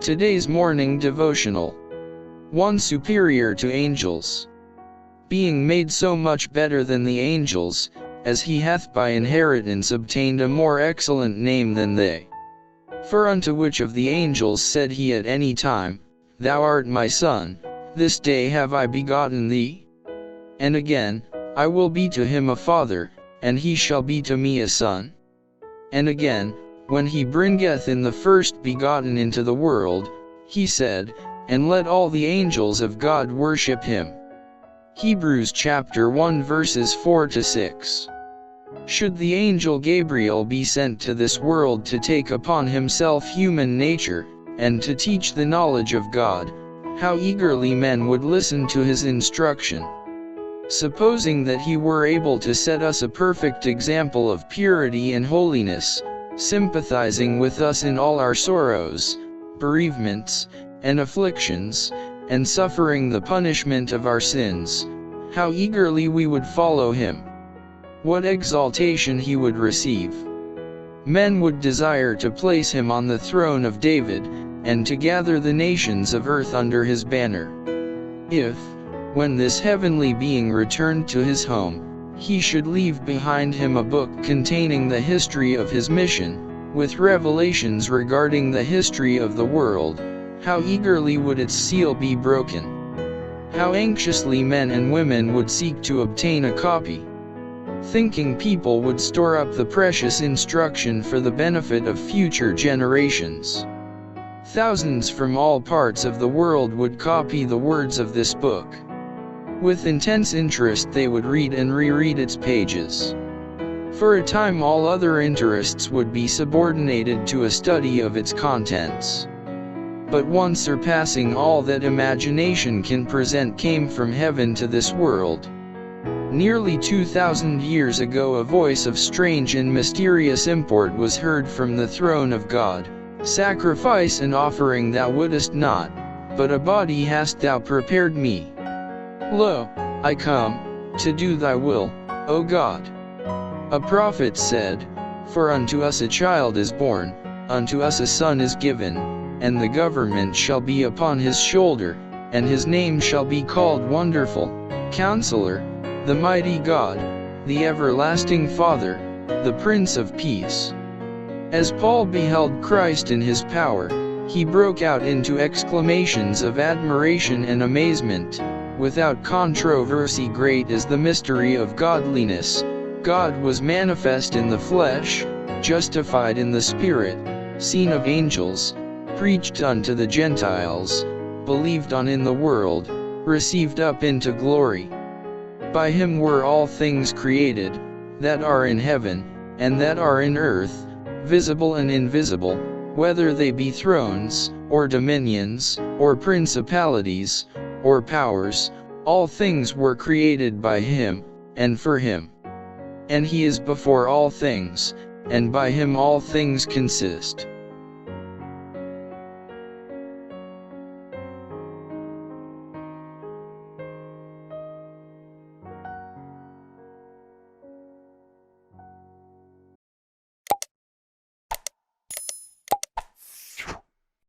Today's morning devotional. One superior to angels. Being made so much better than the angels, as he hath by inheritance obtained a more excellent name than they. For unto which of the angels said he at any time, Thou art my son, this day have I begotten thee? And again, I will be to him a father, and he shall be to me a son. And again, when he bringeth in the first begotten into the world, he said, And let all the angels of God worship him. Hebrews chapter 1 verses 4-6. Should the angel Gabriel be sent to this world to take upon himself human nature, and to teach the knowledge of God, how eagerly men would listen to his instruction. Supposing that he were able to set us a perfect example of purity and holiness, sympathizing with us in all our sorrows, bereavements, and afflictions, and suffering the punishment of our sins, how eagerly we would follow him. What exaltation he would receive. Men would desire to place him on the throne of David, and to gather the nations of earth under his banner. If, when this heavenly being returned to his home, he should leave behind him a book containing the history of his mission, with revelations regarding the history of the world, how eagerly would its seal be broken. How anxiously men and women would seek to obtain a copy. Thinking people would store up the precious instruction for the benefit of future generations. Thousands from all parts of the world would copy the words of this book. With intense interest they would read and reread its pages. For a time all other interests would be subordinated to a study of its contents. But one surpassing all that imagination can present came from heaven to this world. Nearly 2,000 years ago a voice of strange and mysterious import was heard from the throne of God, Sacrifice and offering thou wouldest not, but a body hast thou prepared me. Lo, I come, to do thy will, O God. A prophet said, For unto us a child is born, unto us a son is given, and the government shall be upon his shoulder, and his name shall be called Wonderful, Counselor, the Mighty God, the Everlasting Father, the Prince of Peace. As Paul beheld Christ in his power, he broke out into exclamations of admiration and amazement. Without controversy, great is the mystery of godliness. God was manifest in the flesh, justified in the Spirit, seen of angels, preached unto the Gentiles, believed on in the world, received up into glory. By him were all things created, that are in heaven, and that are in earth, visible and invisible, whether they be thrones, or dominions, or principalities, or powers, all things were created by him, and for him. And he is before all things, and by him all things consist.